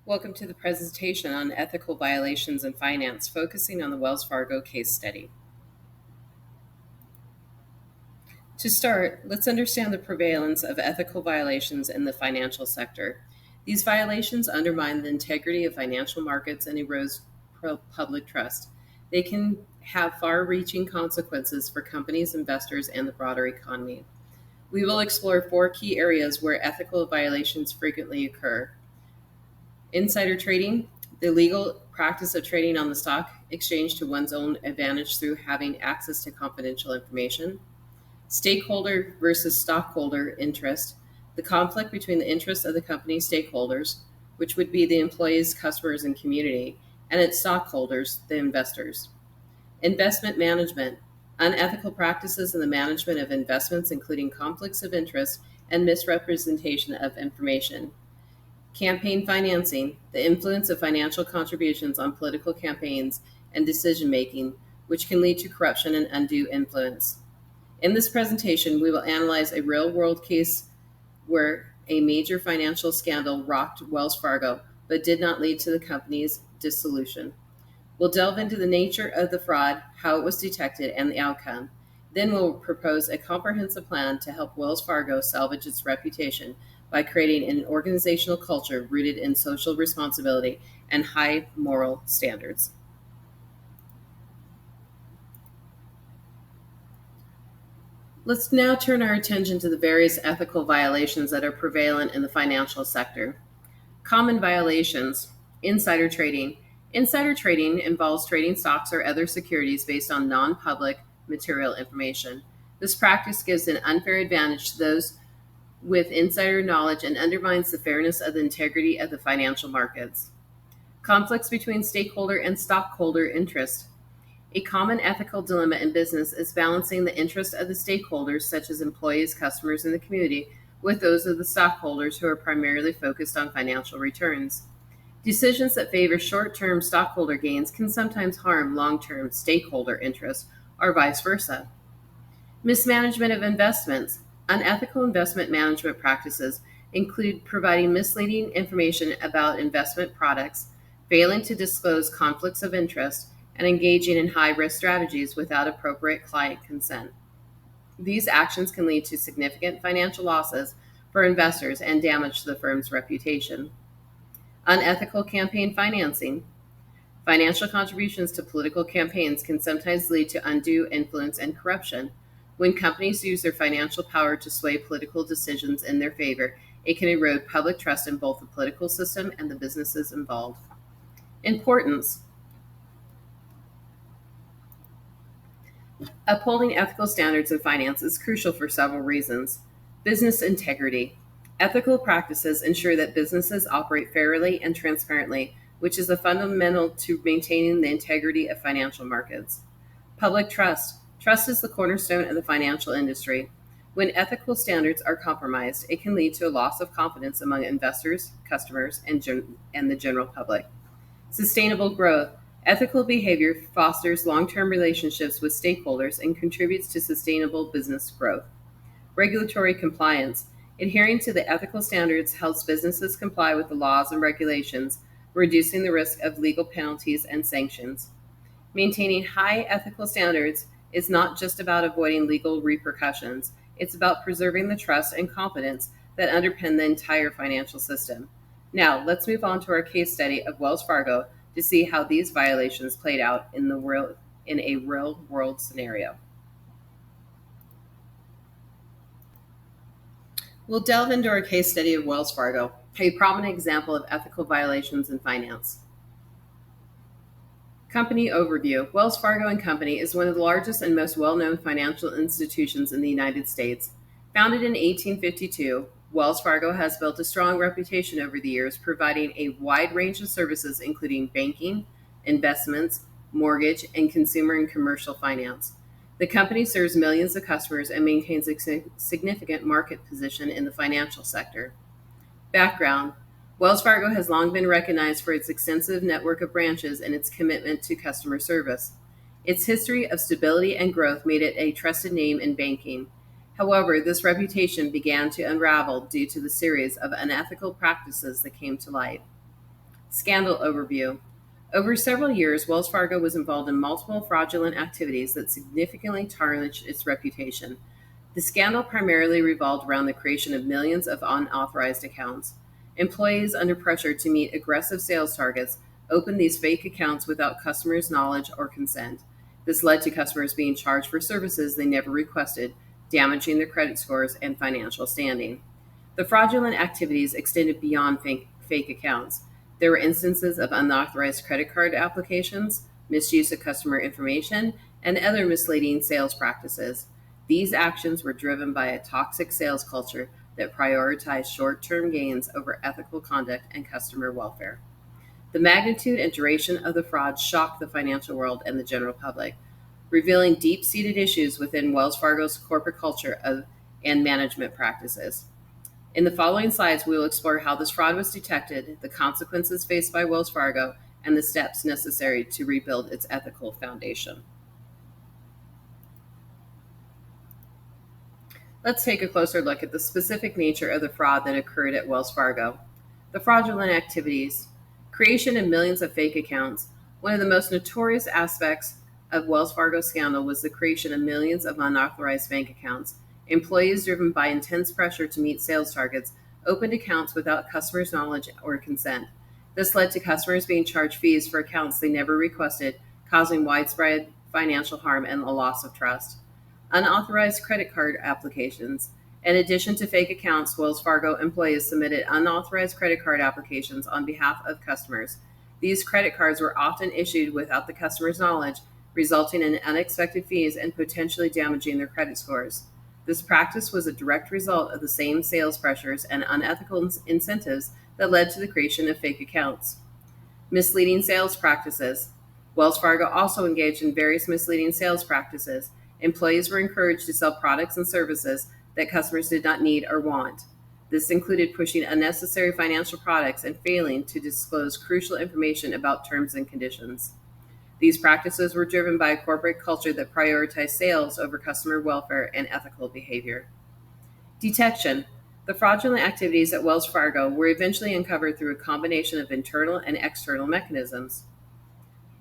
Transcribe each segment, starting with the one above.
Welcome to the presentation on ethical violations in finance, focusing on the Wells Fargo case study. To start, let's understand the prevalence of ethical violations in the financial sector. These violations undermine the integrity of financial markets and erode public trust. They can have far-reaching consequences for companies, investors, and the broader economy. We will explore four key areas where ethical violations frequently occur. Insider trading, the illegal practice of trading on the stock exchange to one's own advantage through having access to confidential information. Stakeholder versus stockholder interest, the conflict between the interests of the company's stakeholders, which would be the employees, customers, and community, and its stockholders, the investors. Investment management, unethical practices in the management of investments, including conflicts of interest and misrepresentation of information. Campaign financing, the influence of financial contributions on political campaigns and decision-making, which can lead to corruption and undue influence. In this presentation, we will analyze a real-world case where a major financial scandal rocked Wells Fargo, but did not lead to the company's dissolution. We'll delve into the nature of the fraud, how it was detected, and the outcome. Then we'll propose a comprehensive plan to help Wells Fargo salvage its reputation by creating an organizational culture rooted in social responsibility and high moral standards. Let's now turn our attention to the various ethical violations that are prevalent in the financial sector. Common violations: insider trading. Insider trading involves trading stocks or other securities based on non-public material information. This practice gives an unfair advantage to those with insider knowledge and undermines the fairness of the integrity of the financial markets. Conflicts between stakeholder and stockholder interest. A common ethical dilemma in business is balancing the interests of the stakeholders, such as employees, customers, and the community, with those of the stockholders who are primarily focused on financial returns. Decisions that favor short-term stockholder gains can sometimes harm long-term stakeholder interests, or vice versa. Mismanagement of investments. Unethical investment management practices include providing misleading information about investment products, failing to disclose conflicts of interest, and engaging in high-risk strategies without appropriate client consent. These actions can lead to significant financial losses for investors and damage to the firm's reputation. Unethical campaign financing. Financial contributions to political campaigns can sometimes lead to undue influence and corruption. When companies use their financial power to sway political decisions in their favor, it can erode public trust in both the political system and the businesses involved. Importance. Upholding ethical standards in finance is crucial for several reasons. Business integrity. Ethical practices ensure that businesses operate fairly and transparently, which is a fundamental to maintaining the integrity of financial markets. Public trust. Trust is the cornerstone of the financial industry. When ethical standards are compromised, it can lead to a loss of confidence among investors, customers, and the general public. Sustainable growth. Ethical behavior fosters long-term relationships with stakeholders and contributes to sustainable business growth. Regulatory compliance. Adhering to the ethical standards helps businesses comply with the laws and regulations, reducing the risk of legal penalties and sanctions. Maintaining high ethical standards is not just about avoiding legal repercussions. It's about preserving the trust and confidence that underpin the entire financial system. Now, let's move on to our case study of Wells Fargo to see how these violations played out in a real-world scenario. We'll delve into our case study of Wells Fargo, a prominent example of ethical violations in finance. Company overview. Wells Fargo & Company is one of the largest and most well-known financial institutions in the United States. Founded in 1852, Wells Fargo has built a strong reputation over the years, providing a wide range of services including banking, investments, mortgage, and consumer and commercial finance. The company serves millions of customers and maintains a significant market position in the financial sector. Background. Wells Fargo has long been recognized for its extensive network of branches and its commitment to customer service. Its history of stability and growth made it a trusted name in banking. However, this reputation began to unravel due to the series of unethical practices that came to light. Scandal overview. Over several years, Wells Fargo was involved in multiple fraudulent activities that significantly tarnished its reputation. The scandal primarily revolved around the creation of millions of unauthorized accounts. Employees, under pressure to meet aggressive sales targets, opened these fake accounts without customers' knowledge or consent. This led to customers being charged for services they never requested, damaging their credit scores and financial standing. The fraudulent activities extended beyond fake accounts. There were instances of unauthorized credit card applications, misuse of customer information, and other misleading sales practices. These actions were driven by a toxic sales culture that prioritized short-term gains over ethical conduct and customer welfare. The magnitude and duration of the fraud shocked the financial world and the general public, revealing deep-seated issues within Wells Fargo's corporate culture and management practices. In the following slides, we will explore how this fraud was detected, the consequences faced by Wells Fargo, and the steps necessary to rebuild its ethical foundation. Let's take a closer look at the specific nature of the fraud that occurred at Wells Fargo. The fraudulent activities. Creation of millions of fake accounts. One of the most notorious aspects of Wells Fargo's scandal was the creation of millions of unauthorized bank accounts. Employees, driven by intense pressure to meet sales targets, opened accounts without customers' knowledge or consent. This led to customers being charged fees for accounts they never requested, causing widespread financial harm and a loss of trust. Unauthorized credit card applications. In addition to fake accounts, Wells Fargo employees submitted unauthorized credit card applications on behalf of customers. These credit cards were often issued without the customer's knowledge, resulting in unexpected fees and potentially damaging their credit scores. This practice was a direct result of the same sales pressures and unethical incentives that led to the creation of fake accounts. Misleading sales practices. Wells Fargo also engaged in various misleading sales practices. Employees were encouraged to sell products and services that customers did not need or want. This included pushing unnecessary financial products and failing to disclose crucial information about terms and conditions. These practices were driven by a corporate culture that prioritized sales over customer welfare and ethical behavior. Detection. The fraudulent activities at Wells Fargo were eventually uncovered through a combination of internal and external mechanisms.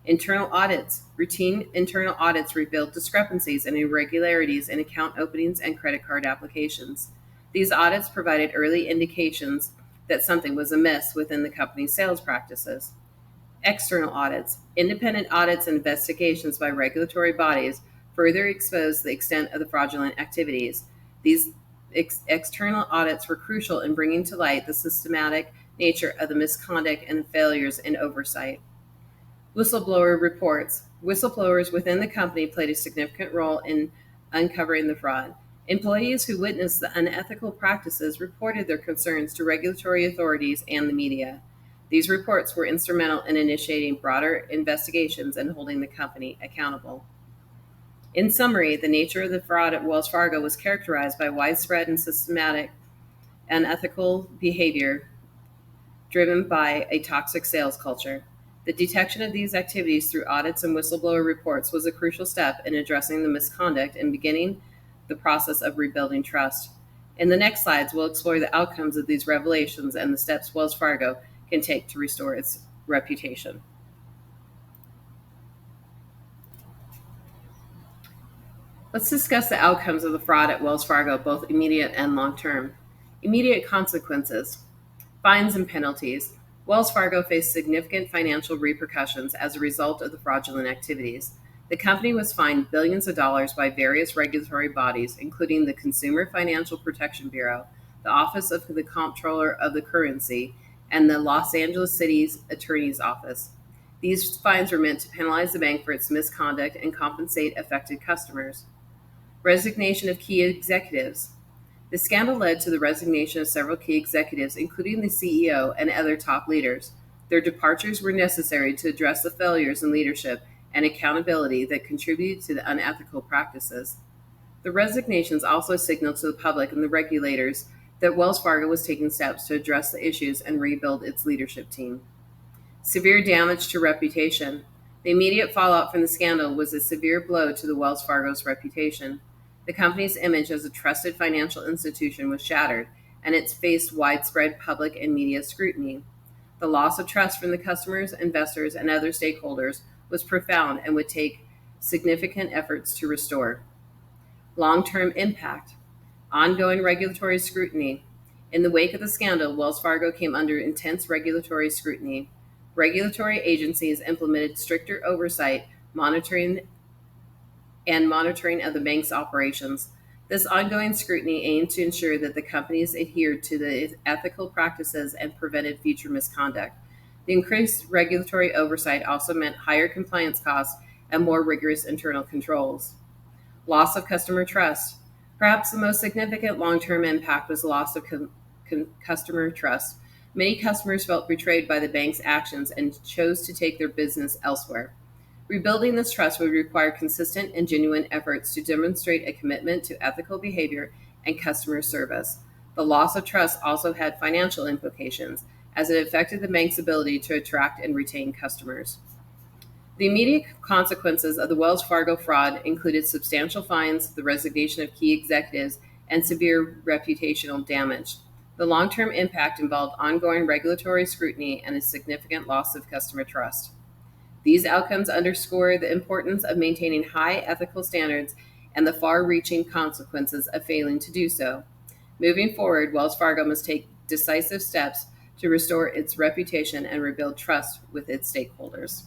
Internal audits. Routine internal audits revealed discrepancies and irregularities in account openings and credit card applications. These audits provided early indications that something was amiss within the company's sales practices. External audits. Independent audits and investigations by regulatory bodies further exposed the extent of the fraudulent activities. These external audits were crucial in bringing to light the systematic nature of the misconduct and failures in oversight. Whistleblower reports. Whistleblowers within the company played a significant role in uncovering the fraud. Employees who witnessed the unethical practices reported their concerns to regulatory authorities and the media. These reports were instrumental in initiating broader investigations and holding the company accountable. In summary, the nature of the fraud at Wells Fargo was characterized by widespread and systematic unethical behavior driven by a toxic sales culture. The detection of these activities through audits and whistleblower reports was a crucial step in addressing the misconduct and beginning the process of rebuilding trust. In the next slides, we'll explore the outcomes of these revelations and the steps Wells Fargo can take to restore its reputation. Let's discuss the outcomes of the fraud at Wells Fargo, both immediate and long-term. Immediate consequences. Fines and penalties. Wells Fargo faced significant financial repercussions as a result of the fraudulent activities. The company was fined billions of dollars by various regulatory bodies, including the Consumer Financial Protection Bureau, the Office of the Comptroller of the Currency, and the Los Angeles City's Attorney's Office. These fines were meant to penalize the bank for its misconduct and compensate affected customers. Resignation of key executives. The scandal led to the resignation of several key executives, including the CEO and other top leaders. Their departures were necessary to address the failures in leadership and accountability that contributed to the unethical practices. The resignations also signaled to the public and the regulators that Wells Fargo was taking steps to address the issues and rebuild its leadership team. Severe damage to reputation. The immediate fallout from the scandal was a severe blow to the Wells Fargo's reputation. The company's image as a trusted financial institution was shattered, and it faced widespread public and media scrutiny. The loss of trust from the customers, investors, and other stakeholders was profound and would take significant efforts to restore. Long-term impact. Ongoing regulatory scrutiny. In the wake of the scandal, Wells Fargo came under intense regulatory scrutiny. Regulatory agencies implemented stricter oversight, monitoring of the bank's operations. This ongoing scrutiny aimed to ensure that the companies adhered to the ethical practices and prevented future misconduct. The increased regulatory oversight also meant higher compliance costs and more rigorous internal controls. Loss of customer trust. Perhaps the most significant long-term impact was loss of customer trust. Many customers felt betrayed by the bank's actions and chose to take their business elsewhere. Rebuilding this trust would require consistent and genuine efforts to demonstrate a commitment to ethical behavior and customer service. The loss of trust also had financial implications, as it affected the bank's ability to attract and retain customers. The immediate consequences of the Wells Fargo fraud included substantial fines, the resignation of key executives, and severe reputational damage. The long-term impact involved ongoing regulatory scrutiny and a significant loss of customer trust. These outcomes underscore the importance of maintaining high ethical standards and the far-reaching consequences of failing to do so. Moving forward, Wells Fargo must take decisive steps to restore its reputation and rebuild trust with its stakeholders.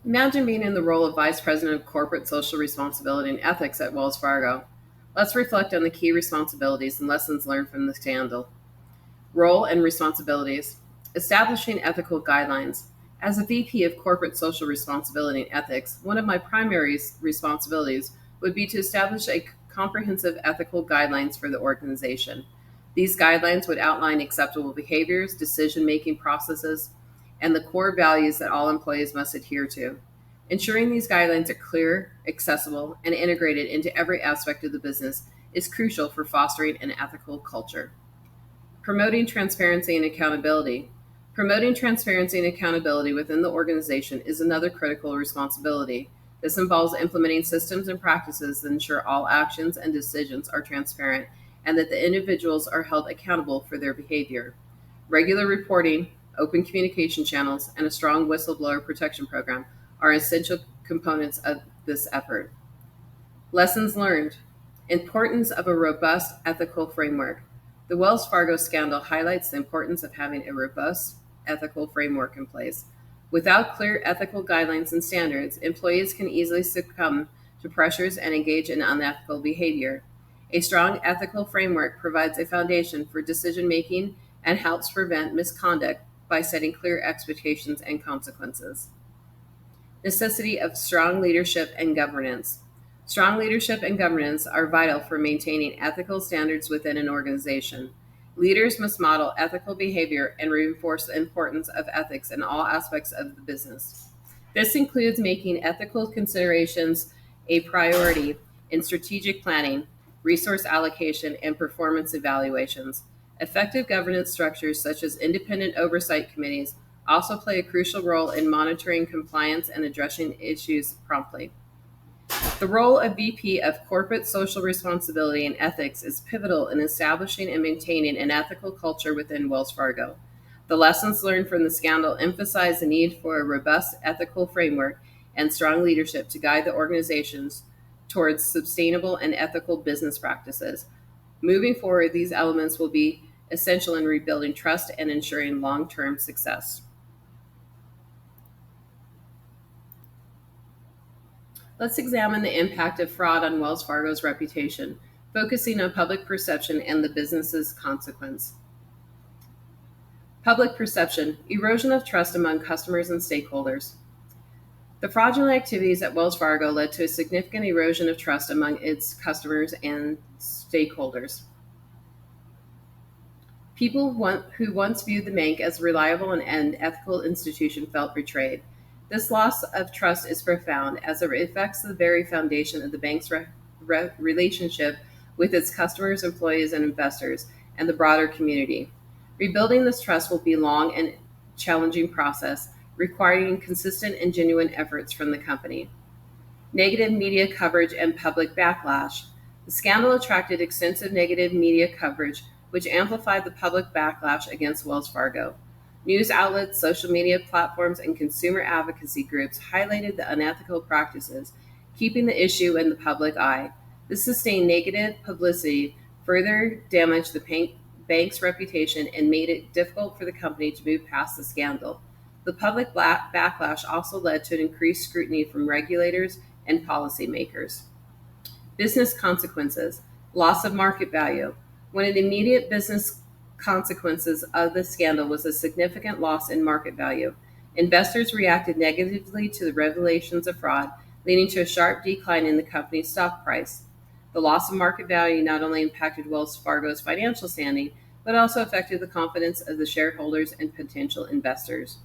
Imagine being in the role of Vice President of Corporate Social Responsibility and Ethics at Wells Fargo. Let's reflect on the key responsibilities and lessons learned from the scandal. Role and responsibilities. Establishing ethical guidelines. As a VP of Corporate Social Responsibility and Ethics, one of my primary responsibilities would be to establish a comprehensive ethical guidelines for the organization. These guidelines would outline acceptable behaviors, decision-making processes, and the core values that all employees must adhere to. Ensuring these guidelines are clear, accessible, and integrated into every aspect of the business is crucial for fostering an ethical culture. Promoting transparency and accountability. Promoting transparency and accountability within the organization is another critical responsibility. This involves implementing systems and practices that ensure all actions and decisions are transparent and that the individuals are held accountable for their behavior. Regular reporting, open communication channels, and a strong whistleblower protection program are essential components of this effort. Lessons learned. Importance of a robust ethical framework. The Wells Fargo scandal highlights the importance of having a robust ethical framework in place. Without clear ethical guidelines and standards, employees can easily succumb to pressures and engage in unethical behavior. A strong ethical framework provides a foundation for decision-making and helps prevent misconduct by setting clear expectations and consequences. Necessity of strong leadership and governance. Strong leadership and governance are vital for maintaining ethical standards within an organization. Leaders must model ethical behavior and reinforce the importance of ethics in all aspects of the business. This includes making ethical considerations a priority in strategic planning, resource allocation, and performance evaluations. Effective governance structures such as independent oversight committees also play a crucial role in monitoring compliance and addressing issues promptly. The role of VP of Corporate Social Responsibility and Ethics is pivotal in establishing and maintaining an ethical culture within Wells Fargo. The lessons learned from the scandal emphasize the need for a robust ethical framework and strong leadership to guide the organizations towards sustainable and ethical business practices. Moving forward, these elements will be essential in rebuilding trust and ensuring long-term success. Let's examine the impact of fraud on Wells Fargo's reputation, focusing on public perception and the business's consequence. Public perception, erosion of trust among customers and stakeholders. The fraudulent activities at Wells Fargo led to a significant erosion of trust among its customers and stakeholders. People who once viewed the bank as a reliable and ethical institution felt betrayed. This loss of trust is profound as it affects the very foundation of the bank's relationship with its customers, employees, and investors, and the broader community. Rebuilding this trust will be a long and challenging process, requiring consistent and genuine efforts from the company. Negative media coverage and public backlash. The scandal attracted extensive negative media coverage, which amplified the public backlash against Wells Fargo. News outlets, social media platforms, and consumer advocacy groups highlighted the unethical practices, keeping the issue in the public eye. This sustained negative publicity further damaged the bank's reputation and made it difficult for the company to move past the scandal. The public backlash also led to an increased scrutiny from regulators and policymakers. Business consequences: loss of market value. One of the immediate business consequences of the scandal was a significant loss in market value. Investors reacted negatively to the revelations of fraud, leading to a sharp decline in the company's stock price. The loss of market value not only impacted Wells Fargo's financial standing, but also affected the confidence of the shareholders and potential investors.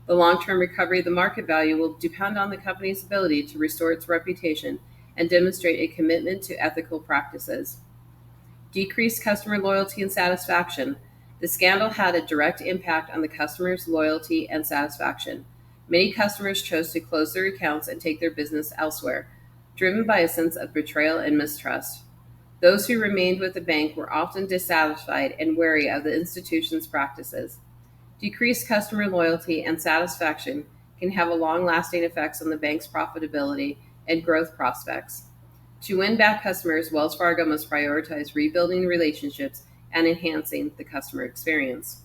The long-term recovery of the market value will depend on the company's ability to restore its reputation and demonstrate a commitment to ethical practices. Decreased customer loyalty and satisfaction. The scandal had a direct impact on the customers' loyalty and satisfaction. Many customers chose to close their accounts and take their business elsewhere, driven by a sense of betrayal and mistrust. Those who remained with the bank were often dissatisfied and wary of the institution's practices. Decreased customer loyalty and satisfaction can have long-lasting effects on the bank's profitability and growth prospects. To win back customers, Wells Fargo must prioritize rebuilding relationships and enhancing the customer experience.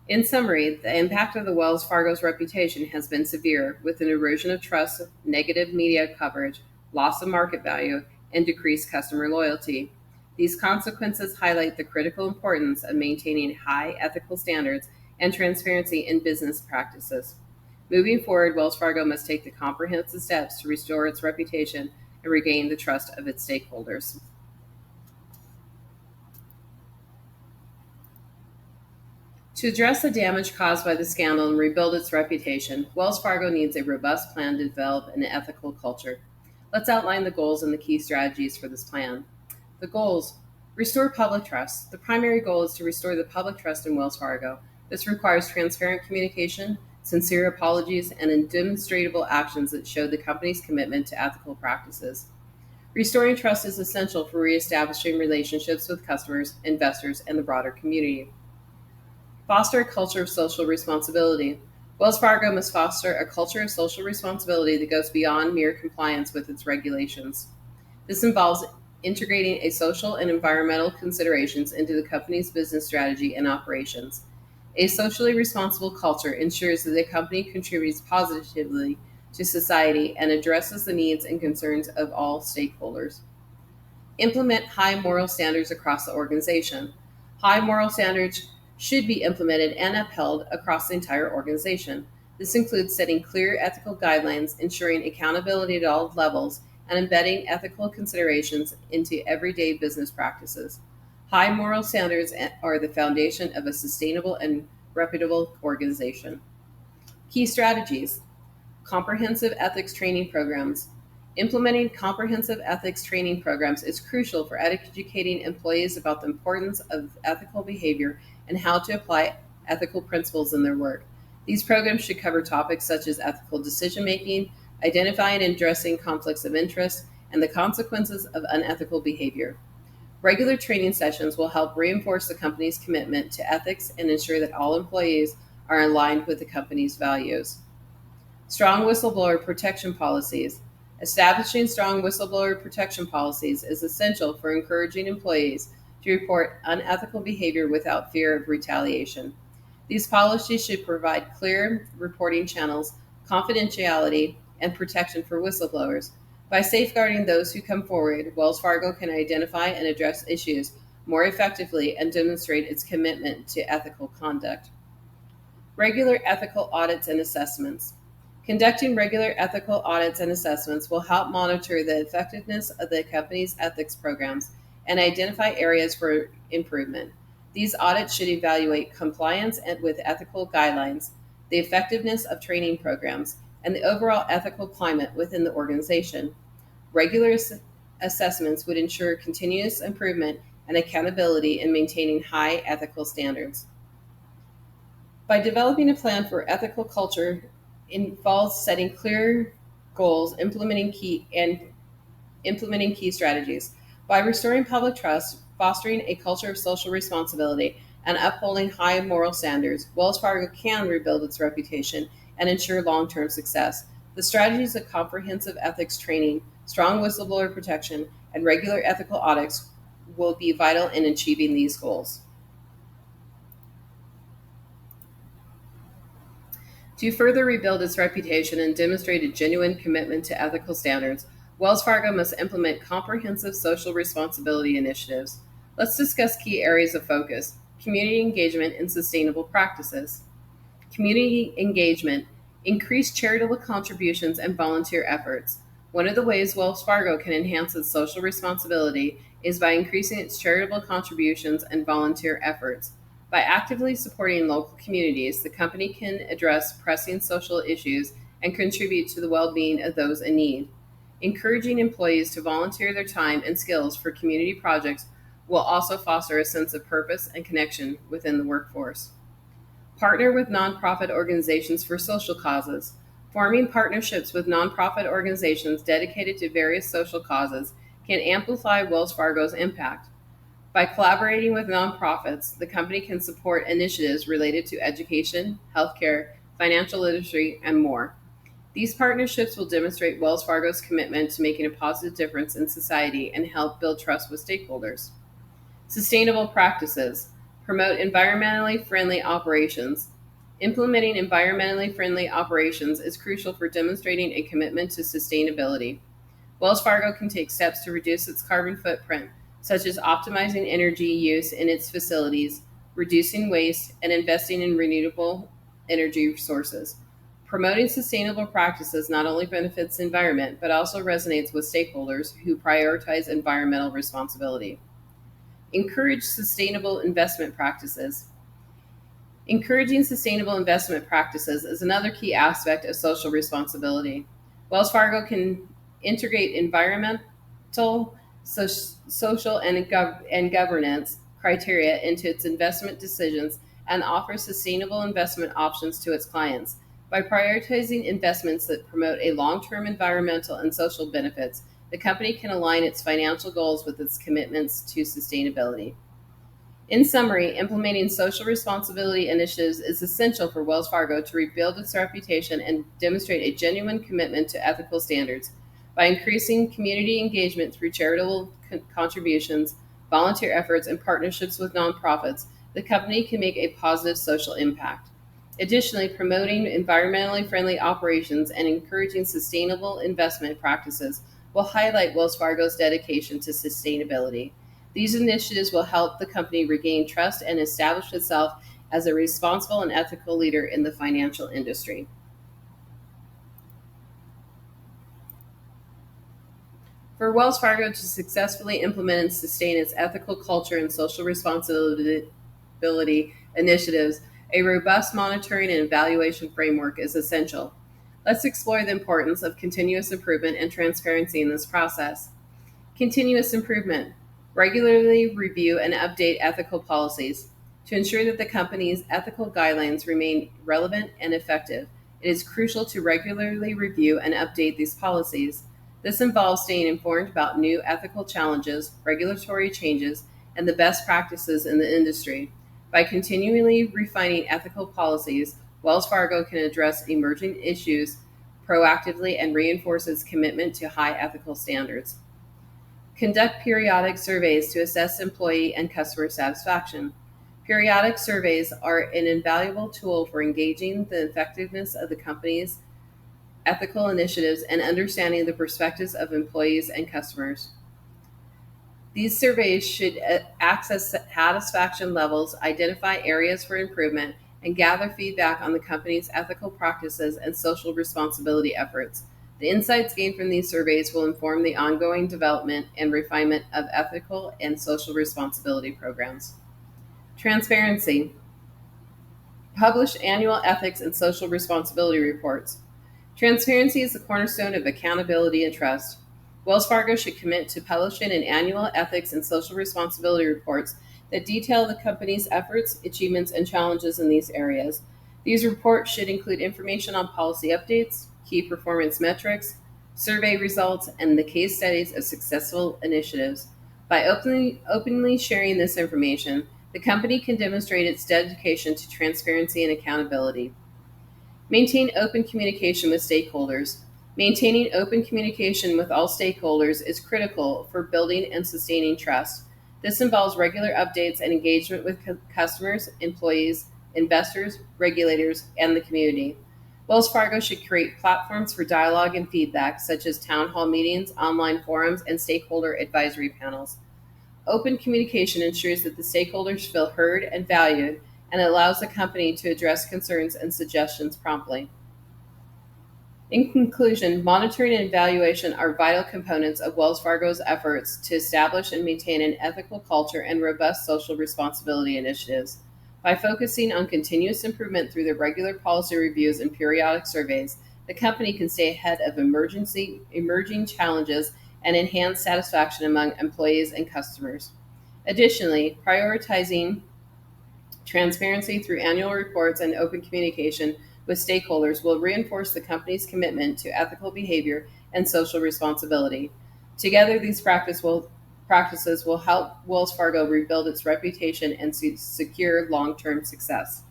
In summary, the impact of the Wells Fargo's reputation has been severe, with an erosion of trust, negative media coverage, loss of market value, and decreased customer loyalty. These consequences highlight the critical importance of maintaining high ethical standards and transparency in business practices. Moving forward, Wells Fargo must take the comprehensive steps to restore its reputation and regain the trust of its stakeholders. To address the damage caused by the scandal and rebuild its reputation, Wells Fargo needs a robust plan to develop an ethical culture. Let's outline the goals and the key strategies for this plan. The goals: restore public trust. The primary goal is to restore the public trust in Wells Fargo. This requires transparent communication, sincere apologies, and demonstrable actions that show the company's commitment to ethical practices. Restoring trust is essential for reestablishing relationships with customers, investors, and the broader community. Foster a culture of social responsibility. Wells Fargo must foster a culture of social responsibility that goes beyond mere compliance with its regulations. This involves integrating a social and environmental considerations into the company's business strategy and operations. A socially responsible culture ensures that the company contributes positively to society and addresses the needs and concerns of all stakeholders. Implement high moral standards across the organization. High moral standards should be implemented and upheld across the entire organization. This includes setting clear ethical guidelines, ensuring accountability at all levels, and embedding ethical considerations into everyday business practices. High moral standards are the foundation of a sustainable and reputable organization. Key strategies: comprehensive ethics training programs. Implementing comprehensive ethics training programs is crucial for educating employees about the importance of ethical behavior and how to apply ethical principles in their work. These programs should cover topics such as ethical decision-making, identifying and addressing conflicts of interest, and the consequences of unethical behavior. Regular training sessions will help reinforce the company's commitment to ethics and ensure that all employees are aligned with the company's values. Strong whistleblower protection policies. Establishing strong whistleblower protection policies is essential for encouraging employees to report unethical behavior without fear of retaliation. These policies should provide clear reporting channels, confidentiality, and protection for whistleblowers. By safeguarding those who come forward, Wells Fargo can identify and address issues more effectively and demonstrate its commitment to ethical conduct. Regular ethical audits and assessments. Conducting regular ethical audits and assessments will help monitor the effectiveness of the company's ethics programs and identify areas for improvement. These audits should evaluate compliance with ethical guidelines, the effectiveness of training programs, and the overall ethical climate within the organization. Regular assessments would ensure continuous improvement and accountability in maintaining high ethical standards. By developing a plan for ethical culture involves setting clear goals, implementing key strategies. By restoring public trust, fostering a culture of social responsibility, and upholding high moral standards, Wells Fargo can rebuild its reputation and ensure long-term success. The strategies of comprehensive ethics training, strong whistleblower protection, and regular ethical audits will be vital in achieving these goals. To further rebuild its reputation and demonstrate a genuine commitment to ethical standards, Wells Fargo must implement comprehensive social responsibility initiatives. Let's discuss key areas of focus: community engagement and sustainable practices. Community engagement, increase charitable contributions and volunteer efforts. One of the ways Wells Fargo can enhance its social responsibility is by increasing its charitable contributions and volunteer efforts. By actively supporting local communities, the company can address pressing social issues and contribute to the well-being of those in need. Encouraging employees to volunteer their time and skills for community projects will also foster a sense of purpose and connection within the workforce. Partner with nonprofit organizations for social causes. Forming partnerships with nonprofit organizations dedicated to various social causes can amplify Wells Fargo's impact. By collaborating with nonprofits, the company can support initiatives related to education, healthcare, financial literacy, and more. These partnerships will demonstrate Wells Fargo's commitment to making a positive difference in society and help build trust with stakeholders. Sustainable practices. Promote environmentally friendly operations. Implementing environmentally friendly operations is crucial for demonstrating a commitment to sustainability. Wells Fargo can take steps to reduce its carbon footprint, such as optimizing energy use in its facilities, reducing waste, and investing in renewable energy sources. Promoting sustainable practices not only benefits the environment, but also resonates with stakeholders who prioritize environmental responsibility. Encourage sustainable investment practices. Encouraging sustainable investment practices is another key aspect of social responsibility. Wells Fargo can integrate environmental, social, and governance criteria into its investment decisions and offer sustainable investment options to its clients. By prioritizing investments that promote a long-term environmental and social benefits, the company can align its financial goals with its commitments to sustainability. In summary, implementing social responsibility initiatives is essential for Wells Fargo to rebuild its reputation and demonstrate a genuine commitment to ethical standards. By increasing community engagement through charitable contributions, volunteer efforts, and partnerships with nonprofits, the company can make a positive social impact. Additionally, promoting environmentally friendly operations and encouraging sustainable investment practices will highlight Wells Fargo's dedication to sustainability. These initiatives will help the company regain trust and establish itself as a responsible and ethical leader in the financial industry. For Wells Fargo to successfully implement and sustain its ethical culture and social responsibility initiatives, a robust monitoring and evaluation framework is essential. Let's explore the importance of continuous improvement and transparency in this process. Continuous improvement. Regularly review and update ethical policies. To ensure that the company's ethical guidelines remain relevant and effective, it is crucial to regularly review and update these policies. This involves staying informed about new ethical challenges, regulatory changes, and the best practices in the industry. By continually refining ethical policies, Wells Fargo can address emerging issues proactively and reinforce its commitment to high ethical standards. Conduct periodic surveys to assess employee and customer satisfaction. Periodic surveys are an invaluable tool for engaging the effectiveness of the company's ethical initiatives and understanding the perspectives of employees and customers. These surveys should access satisfaction levels, identify areas for improvement, and gather feedback on the company's ethical practices and social responsibility efforts. The insights gained from these surveys will inform the ongoing development and refinement of ethical and social responsibility programs. Transparency. Publish annual ethics and social responsibility reports. Transparency is the cornerstone of accountability and trust. Wells Fargo should commit to publishing an annual ethics and social responsibility reports that detail the company's efforts, achievements, and challenges in these areas. These reports should include information on policy updates, key performance metrics, survey results, and the case studies of successful initiatives. By openly sharing this information, the company can demonstrate its dedication to transparency and accountability. Maintain open communication with stakeholders. Maintaining open communication with all stakeholders is critical for building and sustaining trust. This involves regular updates and engagement with customers, employees, investors, regulators, and the community. Wells Fargo should create platforms for dialogue and feedback, such as town hall meetings, online forums, and stakeholder advisory panels. Open communication ensures that the stakeholders feel heard and valued, and allows the company to address concerns and suggestions promptly. In conclusion, monitoring and evaluation are vital components of Wells Fargo's efforts to establish and maintain an ethical culture and robust social responsibility initiatives. By focusing on continuous improvement through the regular policy reviews and periodic surveys, the company can stay ahead of emerging challenges and enhance satisfaction among employees and customers. Additionally, prioritizing transparency through annual reports and open communication with stakeholders will reinforce the company's commitment to ethical behavior and social responsibility. Together, these practices will help Wells Fargo rebuild its reputation and secure long-term success.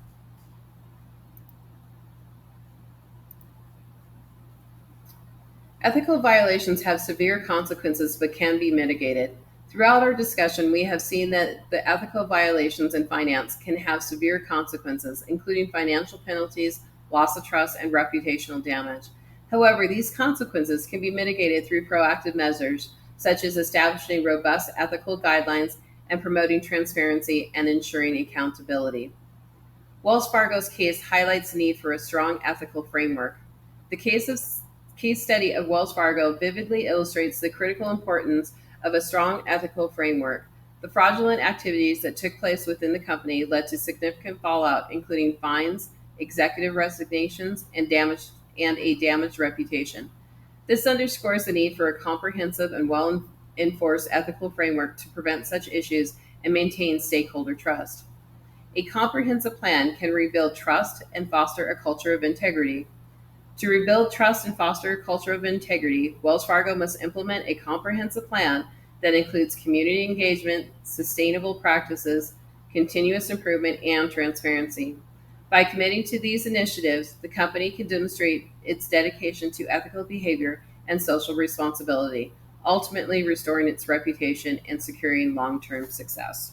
Ethical violations have severe consequences but can be mitigated. Throughout our discussion, we have seen that the ethical violations in finance can have severe consequences, including financial penalties, loss of trust, and reputational damage. However, these consequences can be mitigated through proactive measures, such as establishing robust ethical guidelines and promoting transparency and ensuring accountability. Wells Fargo's case highlights the need for a strong ethical framework. The case study of Wells Fargo vividly illustrates the critical importance of a strong ethical framework. The fraudulent activities that took place within the company led to significant fallout, including fines, executive resignations, and a damaged reputation. This underscores the need for a comprehensive and well-enforced ethical framework to prevent such issues and maintain stakeholder trust. A comprehensive plan can rebuild trust and foster a culture of integrity. To rebuild trust and foster a culture of integrity, Wells Fargo must implement a comprehensive plan that includes community engagement, sustainable practices, continuous improvement, and transparency. By committing to these initiatives, the company can demonstrate its dedication to ethical behavior and social responsibility, ultimately restoring its reputation and securing long-term success.